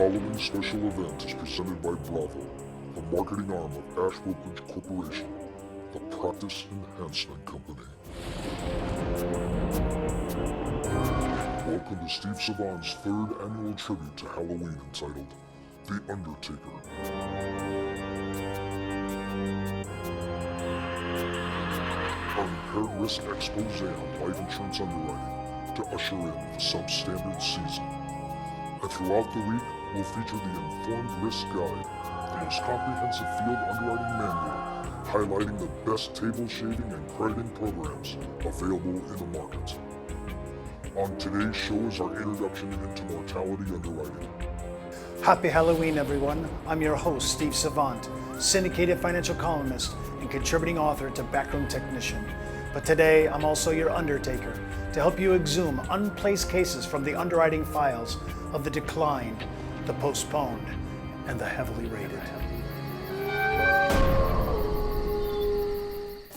following special event is presented by Bravo, the marketing arm of Ash Brokerage Corporation, the practice enhancement company. Welcome to Steve Savant's third annual tribute to Halloween entitled The Undertaker. Our impaired risk expose on life insurance underwriting to usher in the substandard season. And throughout the week, we'll feature the Informed Risk Guide, the most comprehensive field underwriting manual, highlighting the best table shaving and crediting programs available in the market. On today's show is our introduction into mortality underwriting. Happy Halloween, everyone. I'm your host, Steve Savant, syndicated financial columnist and contributing author to Backroom Technician. But today, I'm also your Undertaker to help you exhume unplaced cases from the underwriting files of the declined, the postponed, and the heavily rated.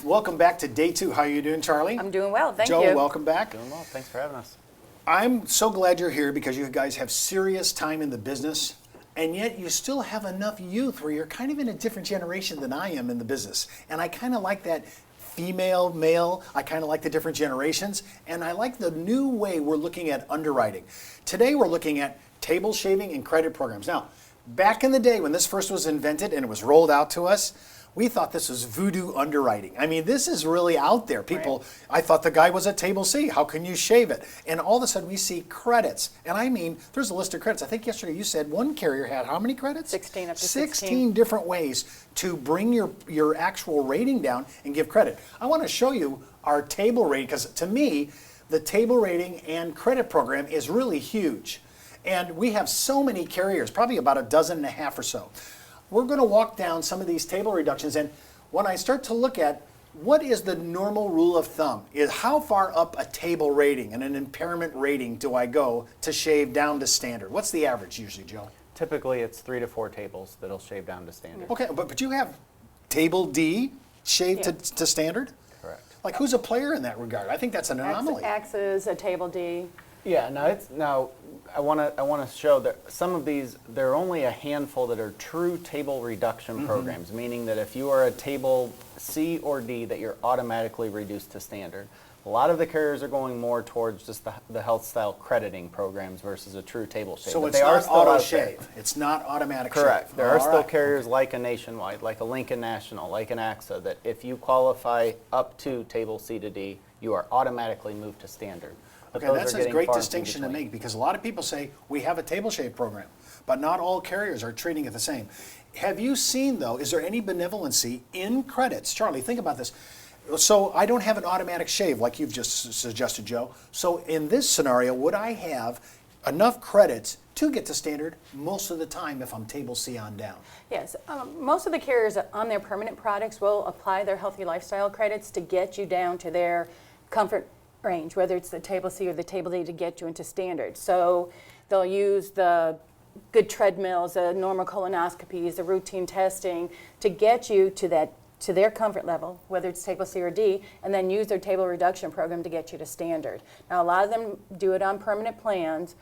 Welcome back to day 2. How are you doing, Charlie? I'm doing well, thank you. Joe, welcome back. Doing well, thanks for having us. I'm so glad you're here because you guys have serious time in the business, and yet you still have enough youth where you're kind of in a different generation than I am in the business. And I kind of like that female, male, I kind of like the different generations, and I like the new way we're looking at underwriting. Today we're looking at table shaving and credit programs. Now, back in the day when this first was invented and it was rolled out to us, we thought this was voodoo underwriting. I mean, this is really out there. People, right. I thought the guy was at table C. How can you shave it? And all of a sudden we see credits. And I mean, there's a list of credits. I think yesterday you said one carrier had how many credits? 16, up to 16 different ways to bring your actual rating down and give credit. I want to show you our table rating because to me, the table rating and credit program is really huge. And we have so many carriers, probably about a dozen and a half or so. We're going to walk down some of these table reductions, and when I start to look at what is the normal rule of thumb, is how far up a table rating and an impairment rating do I go to shave down to standard? What's the average usually, Joe? Typically it's 3 to 4 tables that'll shave down to standard. Okay, but you have table D shaved to standard? Correct. Like who's a player in that regard? I think that's an anomaly. X is a table D. Yeah, now I want to show that some of these, there are only a handful that are true table reduction programs, meaning that if you are a table C or D, that you're automatically reduced to standard. A lot of the carriers are going more towards just the health style crediting programs versus a true table shave. So but it's they not are still auto out shave. there. It's not automatic Correct. shave. There are still carriers like a Nationwide, like a Lincoln National, like an AXA, that if you qualify up to table C to D, you are automatically moved to standard. Okay, that's a great distinction to make because a lot of people say we have a table shave program, but not all carriers are treating it the same. Have you seen, though, is there any benevolency in credits? Charlie, think about this. So I don't have an automatic shave like you've just suggested, Joe. So in this scenario, would I have enough credits to get to standard most of the time if I'm table C on down? Yes, most of the carriers on their permanent products will apply their healthy lifestyle credits to get you down to their comfort range, whether it's the table C or the table D, to get you into standard. So they'll use the good treadmills, the normal colonoscopies, the routine testing to get you to their comfort level, whether it's table C or D, and then use their table reduction program to get you to standard. Now, a lot of them do it on permanent plans.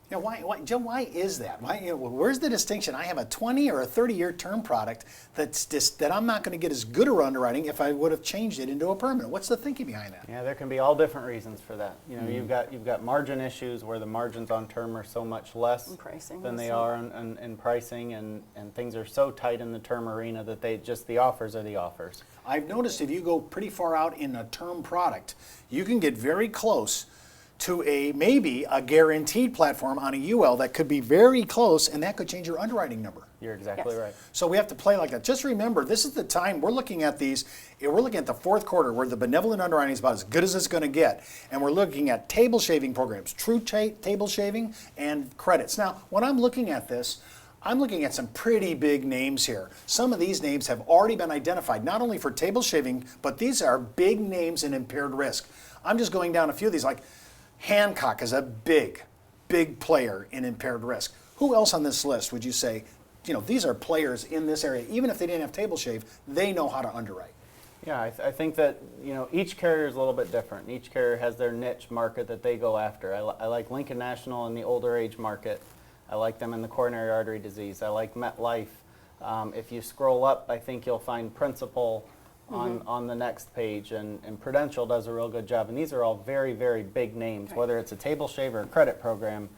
Now, Joe, why is that? Where's the distinction? I have a 20 or a 30-year term product that I'm not going to get as good a underwriting if I would have changed it into a permanent. What's the thinking behind that? Yeah, there can be all different reasons for that. You know, you've got margin issues where the margins on term are so much less than they are in pricing, and things are so tight in the term arena that the offers are the offers. I've noticed if you go pretty far out in a term product, you can get very close to maybe a guaranteed platform on a UL that could be very close, and that could change your underwriting number. You're exactly right. So we have to play like that. Just remember, this is the time we're looking at these. We're looking at the fourth quarter where the benevolent underwriting is about as good as it's going to get, and we're looking at table shaving programs, true table shaving, and credits. Now, when I'm looking at this, I'm looking at some pretty big names here. Some of these names have already been identified, not only for table shaving, but these are big names in impaired risk. I'm just going down a few of these, like Hancock is a big player in impaired risk. Who else on this list would you say, these are players in this area, even if they didn't have table shave, they know how to underwrite? Yeah, I think that each carrier is a little bit different. Each carrier has their niche market that they go after. I like Lincoln National in the older age market. I like them in the coronary artery disease. I like MetLife. If you scroll up, I think you'll find Principal on the next page, and Prudential does a real good job. And these are all very, very big names, whether it's a table shave or a credit program.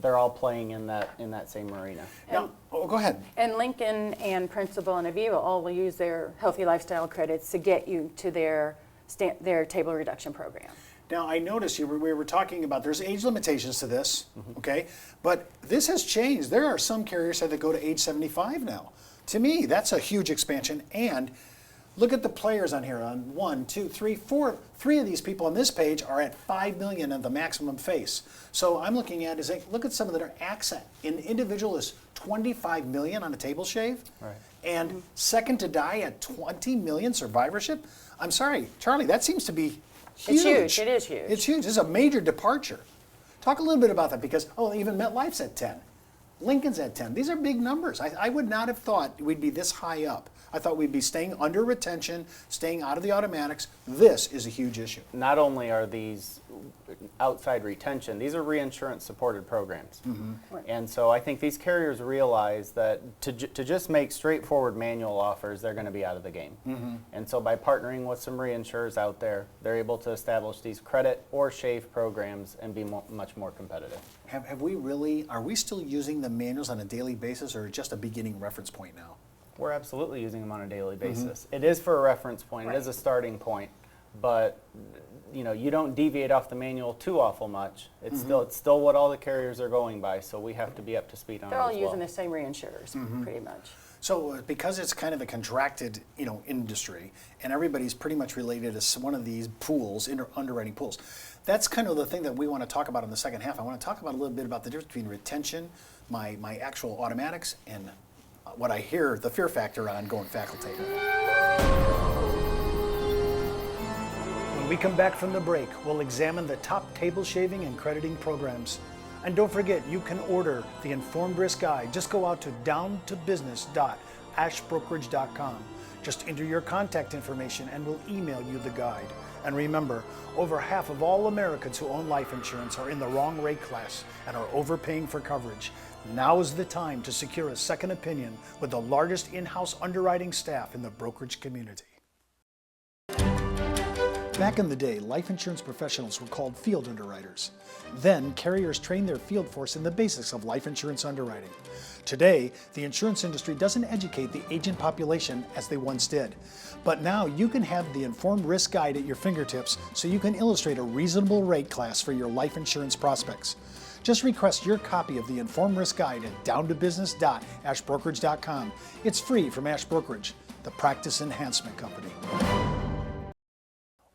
They're all playing in that same arena. Now, go ahead. And Lincoln and Principal and Aviva all will use their healthy lifestyle credits to get you to their table reduction program. Now, I noticed we were talking about there's age limitations to this, okay? But this has changed. There are some carriers that go to age 75 now. To me, that's a huge expansion. And look at the players on here. On 1, 2, 3, 4. 3 of these people on this page are at 5 million of the maximum face. So I'm looking at look at some of their accent. An individual is 25 million on a table shave, and second to die at 20 million survivorship. I'm sorry, Charlie, that seems to be huge. It's huge. It is huge. It's huge. This is a major departure. Talk a little bit about that, because even MetLife's at 10. Lincoln's at 10. These are big numbers. I would not have thought we'd be this high up. I thought we'd be staying under retention, staying out of the automatics. This is a huge issue. Not only are these outside retention, these are reinsurance supported programs. And so I think these carriers realize that to just make straightforward manual offers, they're going to be out of the game. And so by partnering with some reinsurers out there, they're able to establish these credit or shave programs and be much more competitive. Have we really, are we still using the manuals on a daily basis, or just a beginning reference point now? We're absolutely using them on a daily basis. It is for a reference point. It is a starting point, but you don't deviate off the manual too awful much. It's still what all the carriers are going by, so we have to be up to speed on it. They're all as using well. the same reinsurers, pretty much. So because it's kind of a contracted, industry, and everybody's pretty much related to one of these pools, underwriting pools, that's kind of the thing that we want to talk about in the second half. I want to talk about a little bit about the difference between retention, my actual automatics, and what I hear the fear factor on going facultative. When we come back from the break, we'll examine the top table shaving and crediting programs. And don't forget, you can order the Informed Risk Guide. Just go out to downtobusiness.ashbrokerage.com. Just enter your contact information and we'll email you the guide. And remember, over half of all Americans who own life insurance are in the wrong rate class and are overpaying for coverage. Now is the time to secure a second opinion with the largest in-house underwriting staff in the brokerage community. Back in the day, life insurance professionals were called field underwriters. Then, carriers trained their field force in the basics of life insurance underwriting. Today, the insurance industry doesn't educate the agent population as they once did. But now you can have the Informed Risk Guide at your fingertips so you can illustrate a reasonable rate class for your life insurance prospects. Just request your copy of the Informed Risk Guide at downtobusiness.ashbrokerage.com. It's free from Ash Brokerage, the practice enhancement company.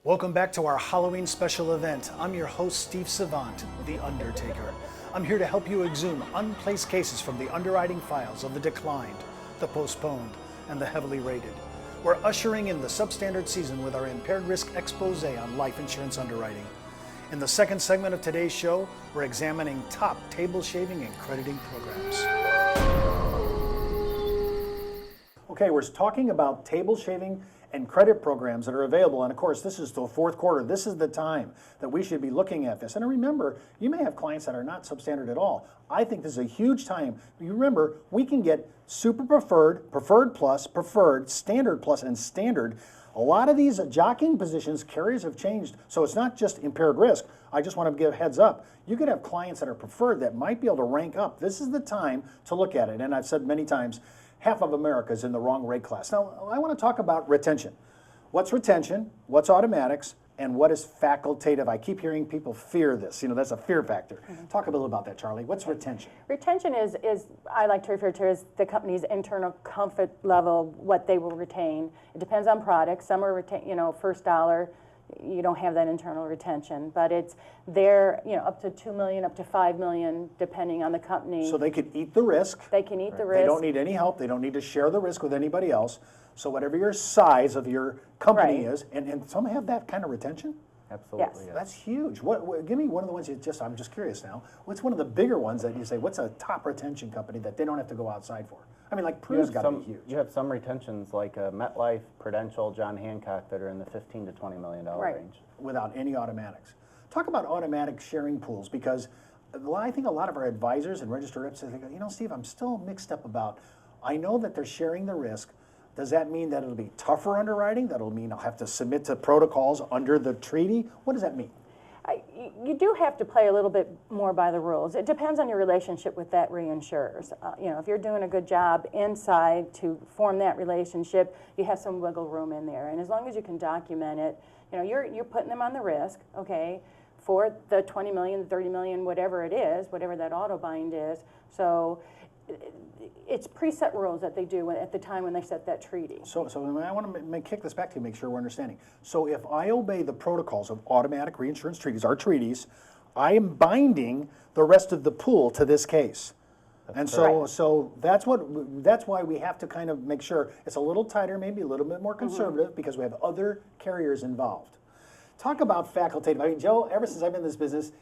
Welcome back to our Halloween special event. I'm your host, Steve Savant, the Undertaker. I'm here to help you exhume unplaced cases from the underwriting files of the declined, the postponed, and the heavily rated. We're ushering in the substandard season with our impaired risk expose on life insurance underwriting. In the second segment of today's show, we're examining top table shaving and crediting programs. Okay, we're talking about table shaving and credit programs that are available. And of course, this is the fourth quarter. This is the time that we should be looking at this. And remember, you may have clients that are not substandard at all. I think this is a huge time. You remember, we can get super preferred, preferred plus, preferred, standard plus, and standard. A lot of these jockeying positions, carriers have changed. So it's not just impaired risk. I just want to give a heads up. You could have clients that are preferred that might be able to rank up. This is the time to look at it. And I've said many times, half of America is in the wrong rate class. Now, I want to talk about retention. What's retention? What's automatics? And what is facultative? I keep hearing people fear this. That's a fear factor. Talk a little about that, Charlie. What's retention? Retention is I like to refer to as the company's internal comfort level, what they will retain. It depends on products. Some are first dollar. You don't have that internal retention, but it's there, up to 2 million, up to 5 million, depending on the company. So they could eat the risk. They can eat the risk. They don't need any help. They don't need to share the risk with anybody else. So whatever your size of your company is, and some have that kind of retention? Absolutely. Yes. That's huge. Give me one of the ones I'm just curious now. What's one of the bigger ones that you say, what's a top retention company that they don't have to go outside for? I mean, like Pru's got to be huge. You have some retentions like MetLife, Prudential, John Hancock that are in the $15 to $20 million range. Without any automatics. Talk about automatic sharing pools, because well, I think a lot of our advisors and registered reps, they go, you know, Steve, I'm still mixed up about, I know that they're sharing the risk. Does that mean that it'll be tougher underwriting? That'll mean I'll have to submit to protocols under the treaty? What does that mean? You do have to play a little bit more by the rules. It depends on your relationship with that reinsurers. You know, if you're doing a good job inside to form that relationship, you have some wiggle room in there. And as long as you can document it, you know, you're putting them on the risk, okay, for the 20 million, 30 million, whatever it is, whatever that auto bind is. So it's preset rules that they do at the time when they set that treaty. So I want to kick this back to you, make sure we're understanding. So if I obey the protocols of automatic reinsurance treaties, our treaties, I am binding the rest of the pool to this case. And so that's why we have to kind of make sure it's a little tighter, maybe a little bit more conservative, because we have other carriers involved. Talk about facultative. I mean, Joe, ever since I've been in this business,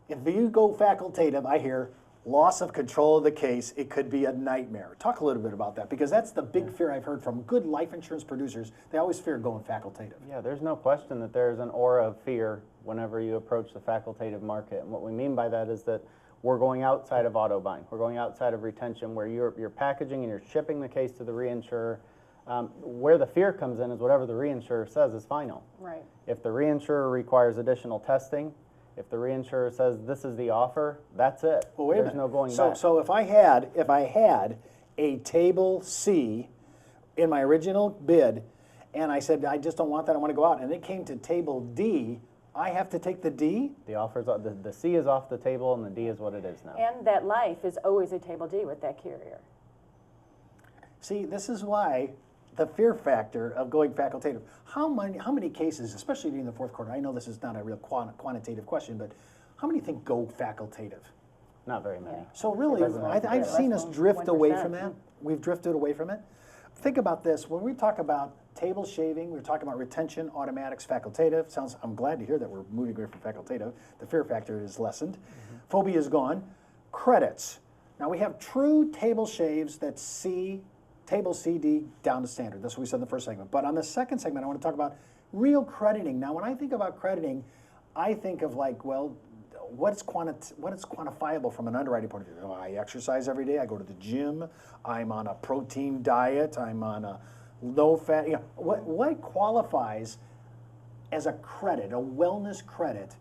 if you go facultative, I hear loss of control of the case, it could be a nightmare. Talk a little bit about that, because that's the big fear I've heard from good life insurance producers. They always fear going facultative. Yeah, there's no question that there's an aura of fear whenever you approach the facultative market. And what we mean by that is that we're going outside of auto bind. We're going outside of retention, where you're packaging and you're shipping the case to the reinsurer. Where the fear comes in is whatever the reinsurer says is final. Right. If the reinsurer requires additional testing, if the reinsurer says this is the offer, that's it. Well, wait a There's minute. no going so, back. So if I had a table C in my original bid, and I said I just don't want that, I want to go out, and it came to table D, I have to take the D? The offers, the C is off the table, and the D is what it is now. And that life is always a table D with that carrier. See, this is why the fear factor of going facultative. How many cases, especially during the fourth quarter, I know this is not a real quantitative question, but how many think go facultative? Not very many. So really, I've seen us drift away from 1%. that. We've drifted away from it. Think about this. When we talk about table shaving, we're talking about retention, automatics, facultative. I'm glad to hear that we're moving away from facultative. The fear factor is lessened. Phobia is gone. Credits. Now we have true table shaves that table CD down to standard. That's what we said in the first segment. But on the second segment, I want to talk about real crediting. Now, when I think about crediting, I think of like, well, what is quantifiable from an underwriting point of view? Oh, I exercise every day. I go to the gym. I'm on a protein diet. I'm on a low-fat. You know, what qualifies as a credit, a wellness credit,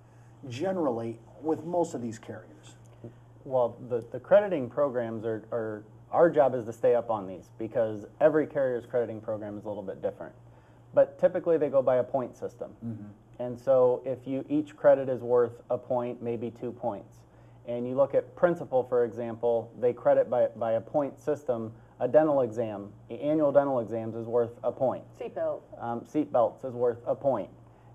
generally with most of these carriers? Well, the crediting programs are our job is to stay up on these, because every carrier's crediting program is a little bit different. But typically they go by a point system. And so if each credit is worth a point, maybe 2 points. And you look at Principal, for example, they credit by a point system. A dental exam, annual dental exams is worth a point. Seatbelt. Seat belts is worth a point.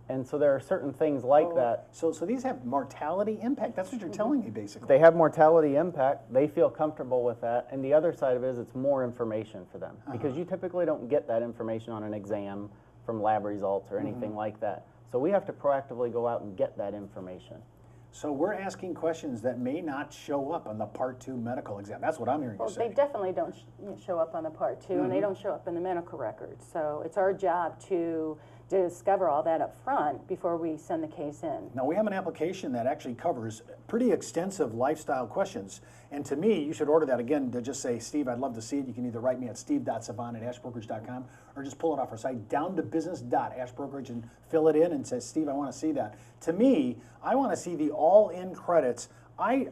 And so there are certain things like that. So these have mortality impact. That's what you're telling me, basically. They have mortality impact. They feel comfortable with that. And the other side of it is it's more information for them, because you typically don't get that information on an exam from lab results or anything like that. So we have to proactively go out and get that information. So we're asking questions that may not show up on the Part 2 medical exam. That's what I'm hearing you say. They definitely don't show up on the Part 2, and they don't show up in the medical records. So it's our job to discover all that up front before we send the case in. Now, we have an application that actually covers pretty extensive lifestyle questions. And to me, you should order that again to just say, Steve, I'd love to see it. You can either write me at steve.savant@ashbrokerage.com or just pull it off our site, down to business.ashbrokerage, and fill it in and say, Steve, I want to see that. To me, I want to see the all-in credits. I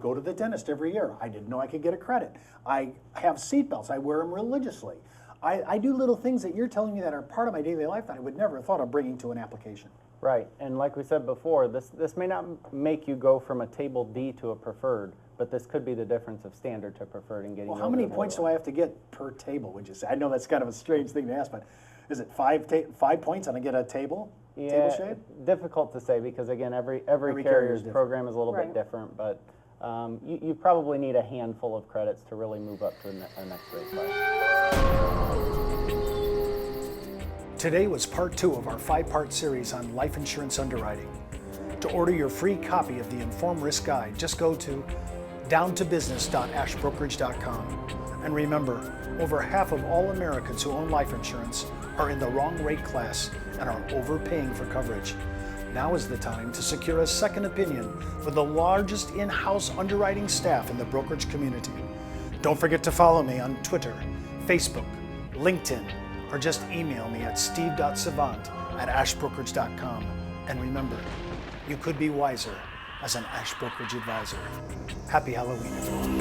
go to the dentist every year. I didn't know I could get a credit. I have seatbelts. I wear them religiously. I do little things that you're telling me that are part of my daily life that I would never have thought of bringing to an application. Right, and like we said before, this may not make you go from a table D to a preferred, but this could be the difference of standard to preferred and getting. Well, how many points do I have to get per table, would you say? I know that's kind of a strange thing to ask, but is it 5 points and I get a table? Yeah, Table shave? difficult to say, because again, every carrier's program is a little bit different, but you probably need a handful of credits to really move up to the next rate class. Today was part 2 of our 5-part series on life insurance underwriting. To order your free copy of the Informed Risk Guide, just go to downtobusiness.ashbrokerage.com. And remember, over half of all Americans who own life insurance are in the wrong rate class and are overpaying for coverage. Now is the time to secure a second opinion with the largest in-house underwriting staff in the brokerage community. Don't forget to follow me on Twitter, Facebook, LinkedIn, or just email me at steve.savant@ashbrokerage.com. And remember, you could be wiser as an Ash Brokerage advisor. Happy Halloween, everyone.